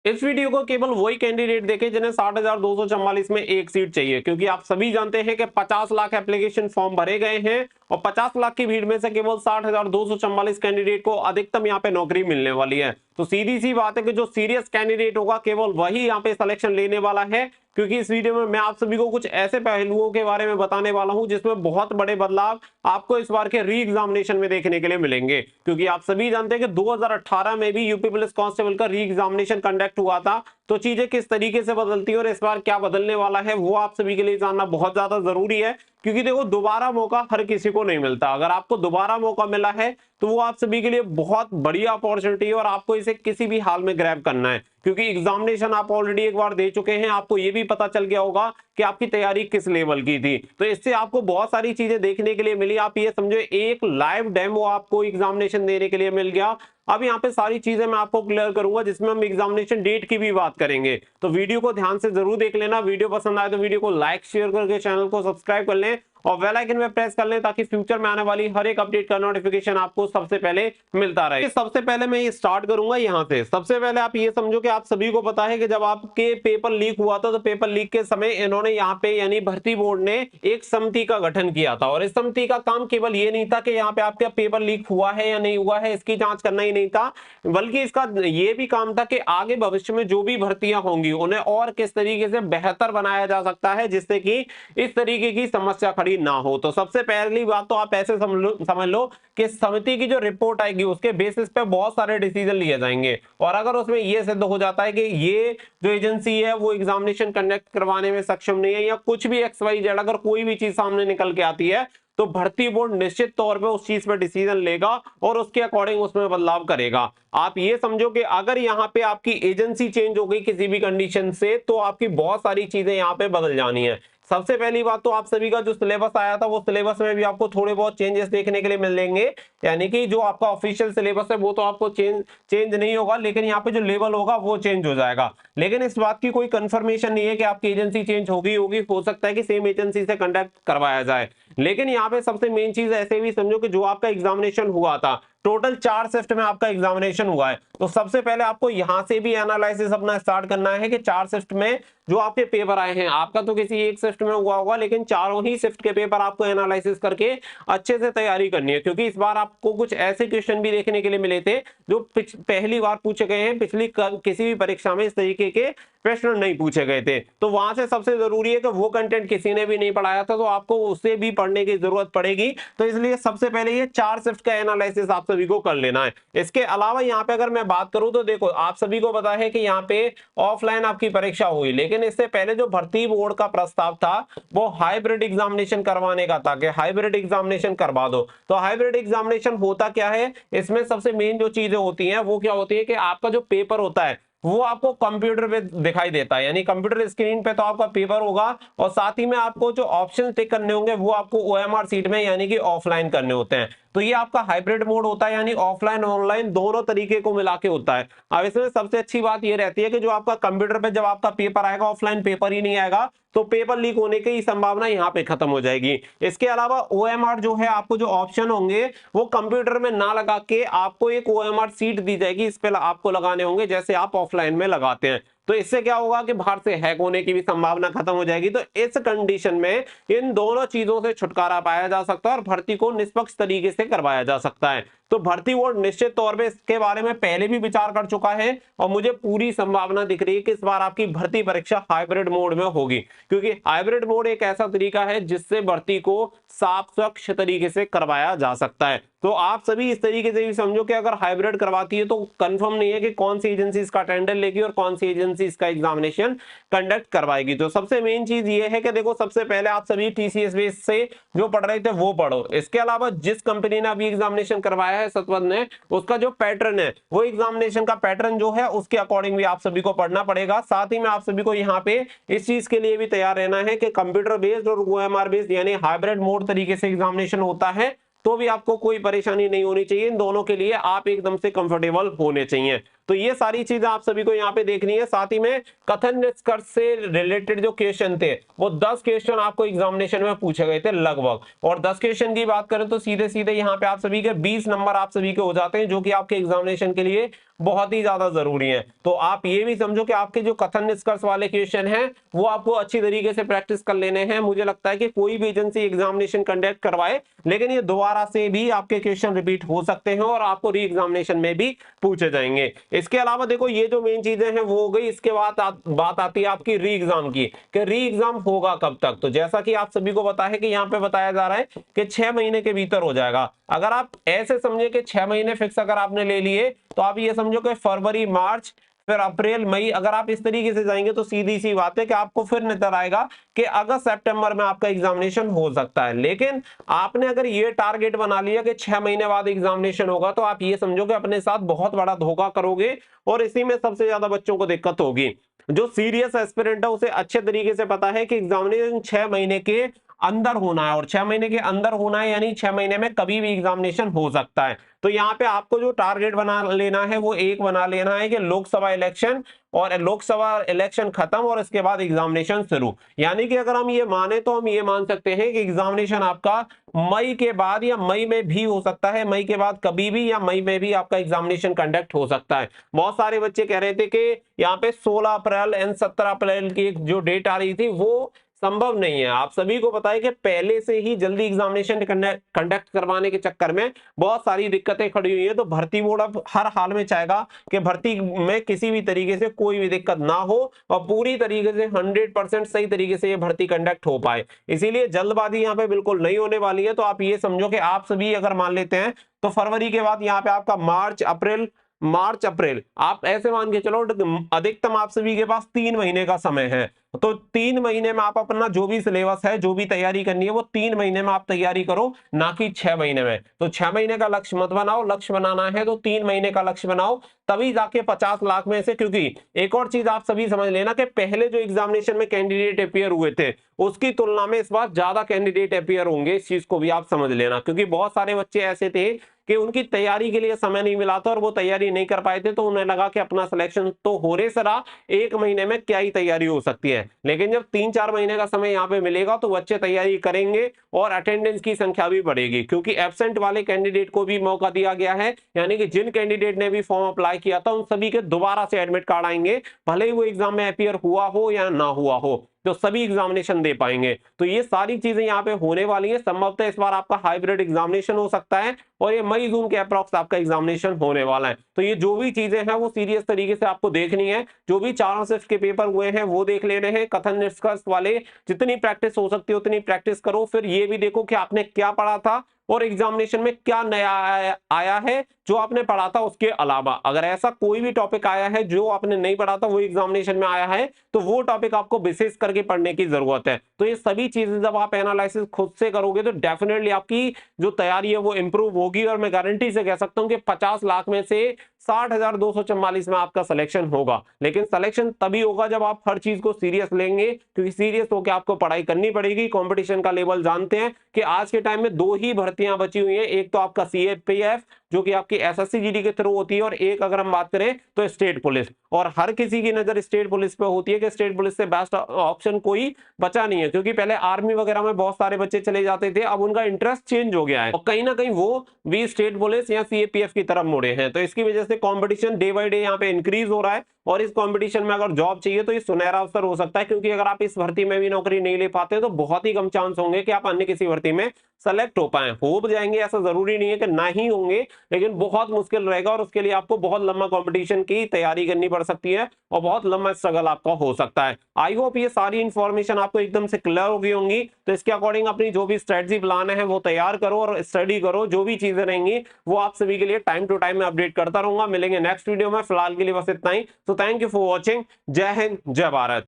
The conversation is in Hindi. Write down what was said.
इस वीडियो को केवल वही कैंडिडेट देखे जिन्हें 60,244 में एक सीट चाहिए, क्योंकि आप सभी जानते हैं कि 50 लाख एप्लीकेशन फॉर्म भरे गए हैं और 50 लाख की भीड़ में से केवल 60,244 कैंडिडेट को अधिकतम यहाँ पे नौकरी मिलने वाली है। तो सीधी सी बात है कि जो सीरियस कैंडिडेट होगा केवल वही यहाँ पे सिलेक्शन लेने वाला है, क्योंकि इस वीडियो में मैं आप सभी को कुछ ऐसे पहलुओं के बारे में बताने वाला हूं जिसमें बहुत बड़े बदलाव आपको इस बार के री एग्जामिनेशन में देखने के लिए मिलेंगे। क्योंकि आप सभी जानते हैं कि 2018 में भी यूपी पुलिस कांस्टेबल का री एग्जामिनेशन कंडक्ट हुआ था, तो चीजें किस तरीके से बदलती है और इस बार क्या बदलने वाला है वो आप सभी के लिए जानना बहुत ज्यादा जरूरी है। क्योंकि देखो, दोबारा मौका हर किसी को नहीं मिलता। अगर आपको दोबारा मौका मिला है तो वो आप सभी के लिए बहुत बढ़िया अपॉर्चुनिटी है और आपको इसे किसी भी हाल में ग्रैब करना है, क्योंकि एग्जामिनेशन आप ऑलरेडी एक बार दे चुके हैं। आपको ये भी पता चल गया होगा कि आपकी तैयारी किस लेवल की थी, तो इससे आपको बहुत सारी चीजें देखने के लिए मिली। आप ये समझो, एक लाइव डेमो आपको एग्जामिनेशन देने के लिए मिल गया। अब यहाँ पे सारी चीजें मैं आपको क्लियर करूंगा, जिसमें हम एग्जामिनेशन डेट की भी बात करेंगे। तो वीडियो को ध्यान से जरूर देख लेना। वीडियो पसंद आए तो वीडियो को लाइक शेयर करके चैनल को सब्सक्राइब कर लें और बेल आइकन में प्रेस कर लें, ताकि फ्यूचर में आने वाली हर एक अपडेट का नोटिफिकेशन आपको सबसे पहले मिलता रहे। सबसे पहले मैं ये स्टार्ट करूंगा यहाँ से। सबसे पहले आप ये समझो कि आप सभी को पता है कि जब आपके पेपर लीक हुआ था, तो पेपर लीक के समय इन्होंने यहाँ पे यानी भर्ती बोर्ड ने एक समिति का गठन किया था। और इस समिति का काम केवल ये नहीं था कि यहाँ पे आपका पेपर लीक हुआ है या नहीं हुआ है इसकी जांच करना ही नहीं था, बल्कि इसका ये भी काम था कि आगे भविष्य में जो भी भर्तियां होंगी उन्हें और किस तरीके से बेहतर बनाया जा सकता है, जिससे कि इस तरीके की समस्या खड़ी ना हो। तो सबसे पहली बात तो आप ऐसे समझ लो कि समिति की जो रिपोर्ट आएगी उसके बेसिस पे बहुत सारे डिसीजन लिए जाएंगे। और अगर उसमें यह सिद्ध हो जाता है कि ये जो एजेंसी है वो एग्जामिनेशन कंडक्ट करवाने में सक्षम नहीं है, या कुछ भी XYZ अगर कोई भी चीज सामने निकल के आती है, तो भर्ती बोर्ड निश्चित तौर पे उस चीज पे डिसीजन लेगा और उसके अकॉर्डिंग उसमें बदलाव करेगा। आप ये समझो कि अगर यहाँ पे आपकी एजेंसी चेंज हो गई किसी भी कंडीशन से, तो आपकी बहुत सारी चीजें यहाँ पे बदल जानी है। सबसे पहली बात तो आप सभी का जो सिलेबस आया था, वो सिलेबस में भी आपको थोड़े बहुत चेंजेस देखने के लिए मिल जाएंगे। यानी कि जो आपका ऑफिशियल सिलेबस है वो तो आपको चेंज नहीं होगा, लेकिन यहाँ पे जो लेवल होगा वो चेंज हो जाएगा। लेकिन इस बात की कोई कंफर्मेशन नहीं है कि आपकी एजेंसी चेंज होगी हो सकता है कि सेम एजेंसी से कंडक्ट करवाया जाए। लेकिन यहाँ पे सबसे मेन चीज ऐसे भी समझो कि जो आपका एग्जामिनेशन हुआ था, टोटल 4 शिफ्ट में आपका एग्जामिनेशन हुआ है। तो सबसे पहले आपको यहां से भी एनालिसिस अपना स्टार्ट करना है कि 4 शिफ्ट में जो आपके पेपर आए हैं, आपका तो किसी एक शिफ्ट में हुआ होगा, लेकिन चारों ही शिफ्ट के पेपर आपको एनालिसिस करके अच्छे से तैयारी करनी है। क्योंकि इस बार आपको कुछ ऐसे क्वेश्चन भी देखने के लिए मिले थे जो पहली बार पूछे गए हैं, पिछली किसी भी परीक्षा में इस तरीके के प्रश्न नहीं पूछे गए थे। तो वहां से सबसे जरूरी है कि वो कंटेंट किसी ने भी नहीं पढ़ाया था, तो आपको उसे भी पढ़ने की जरूरत पड़ेगी। तो इसलिए सबसे पहले ये 4 शिफ्ट का एनालिसिस आप सभी को कर लेना है। इसके अलावा यहाँ पे अगर मैं बात करूं तो देखो, आप सभी को पता है कि यहाँ पे ऑफलाइन आपकी परीक्षा हुई, लेकिन इससे पहले जो भर्ती बोर्ड का प्रस्ताव था वो हाइब्रिड एग्जामिनेशन करवाने का था कि हाइब्रिड एग्जामिनेशन करवा दो। तो हाइब्रिड एग्जामिनेशन होता क्या है, इसमें सबसे मेन जो चीजें होती हैं वो क्या होती है कि आपका जो पेपर होता है वो आपको कंप्यूटर पे दिखाई देता है, यानी कंप्यूटर स्क्रीन पे तो आपका पेपर होगा, और साथ ही में आपको जो ऑप्शन टिक करने होंगे वो आपको OMR सीट में यानी कि ऑफलाइन करने होते हैं। तो ये आपका हाइब्रिड मोड होता है, यानी ऑफलाइन ऑनलाइन दोनों तरीके को मिला के होता है। अब इसमें सबसे अच्छी बात ये रहती है कि जो आपका कंप्यूटर पे जब आपका पेपर आएगा, ऑफलाइन पेपर ही नहीं आएगा, तो पेपर लीक होने की संभावना यहाँ पे खत्म हो जाएगी। इसके अलावा OMR जो है, आपको जो ऑप्शन होंगे वो कंप्यूटर में ना लगा के आपको एक OMR सीट दी जाएगी, इस पे आपको लगाने होंगे जैसे आप ऑफलाइन में लगाते हैं। तो इससे क्या होगा कि बाहर से हैक होने की भी संभावना खत्म हो जाएगी। तो इस कंडीशन में इन दोनों चीजों से छुटकारा पाया जा सकता है और भर्ती को निष्पक्ष तरीके से करवाया जा सकता है। तो भर्ती बोर्ड निश्चित तौर पे इसके बारे में पहले भी विचार कर चुका है और मुझे पूरी संभावना दिख रही है कि इस बार आपकी भर्ती परीक्षा हाइब्रिड मोड में होगी, क्योंकि हाइब्रिड मोड एक ऐसा तरीका है जिससे भर्ती को साफ स्वच्छ तरीके से करवाया जा सकता है। तो आप सभी इस तरीके से भी समझो कि अगर हाइब्रिड करवाती है तो कंफर्म नहीं है कि कौन सी एजेंसी इसका टेंडर लेगी और कौन सी एजेंसी इसका एग्जामिनेशन कंडक्ट करवाएगी। तो सबसे मेन चीज ये है कि देखो, सबसे पहले आप सभी TCS बेस से जो पढ़ रहे थे वो पढ़ो। इसके अलावा जिस कंपनी ने अभी एग्जामिनेशन करवाया है सतपथ ने, उसका जो पैटर्न है वो एग्जामिनेशन का पैटर्न जो है उसके अकॉर्डिंग भी आप सभी को पढ़ना पड़ेगा। साथ ही में आप सभी को यहाँ पे इस चीज के लिए भी तैयार रहना है कि कंप्यूटर बेस्ड और OMR बेस्ड यानी हाइब्रिड मोड तरीके से एग्जामिनेशन होता है, तो भी आपको कोई परेशानी नहीं होनी चाहिए। इन दोनों के लिए आप एकदम से कंफर्टेबल होने चाहिए। तो ये सारी चीजें आप सभी को यहाँ पे देखनी है। साथ ही में कथन निष्कर्ष से रिलेटेड जो क्वेश्चन थे वो 10 क्वेश्चन आपको एग्जामिनेशन में पूछे गए थे लगभग, और 10 क्वेश्चन की बात करें तो सीधे सीधे यहाँ पे आप सभी के 20 नंबर आप सभी के हो जाते हैं, जो कि आपके एग्जामिनेशन के लिए बहुत ही ज्यादा जरूरी है। तो आप ये भी समझो कि आपके जो कथन निष्कर्ष वाले क्वेश्चन हैं वो आपको अच्छी तरीके से प्रैक्टिस कर लेने हैं। मुझे लगता है कि कोई भी एजेंसी एग्जामिनेशन कंडक्ट करवाए, लेकिन ये दोबारा से भी आपके क्वेश्चन रिपीट हो सकते हैं और आपको री एग्जामिनेशन में भी पूछे जाएंगे। इसके अलावा देखो ये जो मेन चीजें हैं वो हो गई। इसके बाद बात आती है आपकी री एग्जाम की, कि री एग्जाम होगा कब तक। तो जैसा कि आप सभी को पता है कि यहाँ पे बताया जा रहा है कि 6 महीने के भीतर हो जाएगा। अगर आप ऐसे समझे कि 6 महीने फिक्स अगर आपने ले लिए, तो आप ये समझो कि फरवरी, मार्च, फिर अप्रैल, मई, अगर आप इस तरीके से जाएंगे तो सीधी सी बात है कि आपको फिर नजर आएगा कि अगस्त सितंबर में आपका एग्जामिनेशन हो सकता है। लेकिन आपने अगर ये टारगेट बना लिया कि 6 महीने बाद एग्जामिनेशन होगा, तो आप ये समझो कि अपने साथ बहुत बड़ा धोखा करोगे और इसी में सबसे ज्यादा बच्चों को दिक्कत होगी। जो सीरियस एस्पिरेंट है उसे अच्छे तरीके से पता है कि एग्जामिनेशन 6 महीने के अंदर होना है, और 6 महीने के अंदर होना है यानी 6 महीने में कभी भी एग्जामिनेशन हो सकता है। तो यहाँ पे आपको जो टारगेट बना लेना है वो एक बना लेना है कि लोकसभा इलेक्शन, और लोकसभा इलेक्शन खत्म और इसके बाद एग्जामिनेशन शुरू। यानी कि अगर हम ये माने तो हम ये मान सकते हैं कि एग्जामिनेशन आपका मई के बाद या मई में भी हो सकता है, मई के बाद कभी भी, या मई में भी आपका एग्जामिनेशन कंडक्ट हो सकता है। बहुत सारे बच्चे कह रहे थे कि यहाँ पे 16 अप्रैल एंड 17 अप्रैल की जो डेट आ रही थी वो संभव नहीं है। आप सभी को पता है कि पहले से ही जल्दी एग्जामिनेशन कंडक्ट करवाने के चक्कर में बहुत सारी दिक्कतें खड़ी हुई है। तो भर्ती बोर्ड अब हर हाल में चाहेगा कि भर्ती में किसी भी तरीके से कोई भी दिक्कत ना हो और पूरी तरीके से 100% सही तरीके से ये भर्ती कंडक्ट हो पाए। इसीलिए जल्दबाजी यहाँ पे बिल्कुल नहीं होने वाली है। तो आप ये समझो कि आप सभी अगर मान लेते हैं तो फरवरी के बाद यहाँ पे आपका मार्च अप्रैल आप ऐसे मान के चलो, अधिकतम आप सभी के पास 3 महीने का समय है। तो 3 महीने में आप अपना जो भी सिलेबस है, जो भी तैयारी करनी है, वो 3 महीने में आप तैयारी करो, ना कि 6 महीने में। तो 6 महीने का लक्ष्य मत बनाओ, लक्ष्य बनाना है तो 3 महीने का लक्ष्य बनाओ, तभी जाके 50 लाख में से। क्योंकि एक और चीज आप सभी समझ लेना कि पहले जो एग्जामिनेशन में कैंडिडेट अपियर हुए थे उसकी तुलना में इस बार ज्यादा कैंडिडेट अपियर होंगे। इस चीज को भी आप समझ लेना, क्योंकि बहुत सारे बच्चे ऐसे थे कि उनकी तैयारी के लिए समय नहीं मिला था और वो तैयारी नहीं कर पाए थे, तो उन्हें लगा कि अपना सिलेक्शन तो हो रे सरा, 1 महीने में क्या ही तैयारी हो सकती है। लेकिन जब 3-4 महीने का समय यहाँ पे मिलेगा तो बच्चे तैयारी करेंगे और अटेंडेंस की संख्या भी बढ़ेगी, क्योंकि एब्सेंट वाले कैंडिडेट को भी मौका दिया गया है। यानी कि जिन कैंडिडेट ने भी फॉर्म अप्लाई किया था उन सभी के दोबारा से एडमिट कार्ड आएंगे, भले ही वो एग्जाम में अपियर हुआ हो या ना हुआ हो, तो सभी एग्जामिनेशन दे पाएंगे। तो ये सारी चीजें यहाँ पे होने वाली है। संभवतः इस बार आपका हाइब्रिड एग्जामिनेशन हो सकता है और ये मई जून के अप्रॉक्स आपका एग्जामिनेशन होने वाला है। तो ये जो भी चीजें हैं वो सीरियस तरीके से आपको देखनी है। जो भी 4 शिफ्ट के पेपर हुए हैं वो देख लेने हैं, कथन निष्कर्ष वाले जितनी प्रैक्टिस हो सकती है उतनी प्रैक्टिस करो। फिर ये भी देखो कि आपने क्या पढ़ा था और एग्जामिनेशन में क्या नया आया है जो आपने पढ़ा था उसके अलावा। अगर ऐसा कोई भी टॉपिक आया है जो आपने नहीं पढ़ा था वो एग्जामिनेशन में आया है, तो वो टॉपिक आपको विशेष करके पढ़ने की जरूरत है। तो ये सभी चीजें जब आप एनालिसिस खुद से करोगे तो डेफिनेटली आपकी जो तैयारी है वो इंप्रूव होगी। और मैं गारंटी से कह सकता हूं कि 50 लाख में से 60,244 में आपका सिलेक्शन होगा। लेकिन सिलेक्शन तभी होगा जब आप हर चीज को सीरियस लेंगे, क्योंकि सीरियस होकर आपको पढ़ाई करनी पड़ेगी। कंपटीशन का लेवल जानते हैं कि आज के टाइम में 2 ही भर्तियां बची हुई हैं, एक तो आपका सीएपीएफ जो कि आपकी एसएससी जीडी के थ्रू होती है, और एक अगर हम बात करें तो स्टेट पुलिस। और हर किसी की नजर स्टेट पुलिस पे होती है कि स्टेट पुलिस से बेस्ट ऑप्शन कोई बचा नहीं है, क्योंकि पहले आर्मी वगैरह में बहुत सारे बच्चे चले जाते थे, अब उनका इंटरेस्ट चेंज हो गया है और कहीं ना कहीं वो भी स्टेट पुलिस या सीएपीएफ की तरफ मुड़े हैं। तो इसकी वजह से कंपटीशन डे बाय डे यहाँ पे इंक्रीज हो रहा है, और इस कंपटीशन में अगर जॉब चाहिए तो ये सुनहरा अवसर हो सकता है। क्योंकि अगर आप इस भर्ती में भी नौकरी नहीं ले पाते तो बहुत ही कम चांस होंगे कि आप अन्य किसी भर्ती में सेलेक्ट हो पाए। हो जाएंगे ऐसा जरूरी नहीं है कि ना ही होंगे, लेकिन बहुत मुश्किल रहेगा और उसके लिए आपको बहुत लंबा कंपटीशन की तैयारी करनी पड़ सकती है और बहुत लंबा स्ट्रगल आपका हो सकता है। आई होप ये सारी इंफॉर्मेशन आपको एकदम से क्लियर हो गई होंगी। तो इसके अकॉर्डिंग अपनी जो भी स्ट्रेटजी प्लान है वो तैयार करो और स्टडी करो। जो भी चीजें रहेंगी वो आप सभी के लिए टाइम टू टाइम में अपडेट करता रहूंगा। मिलेंगे नेक्स्ट वीडियो में, फिलहाल के लिए बस इतना ही। तो थैंक यू फॉर वॉचिंग। जय हिंद, जय भारत।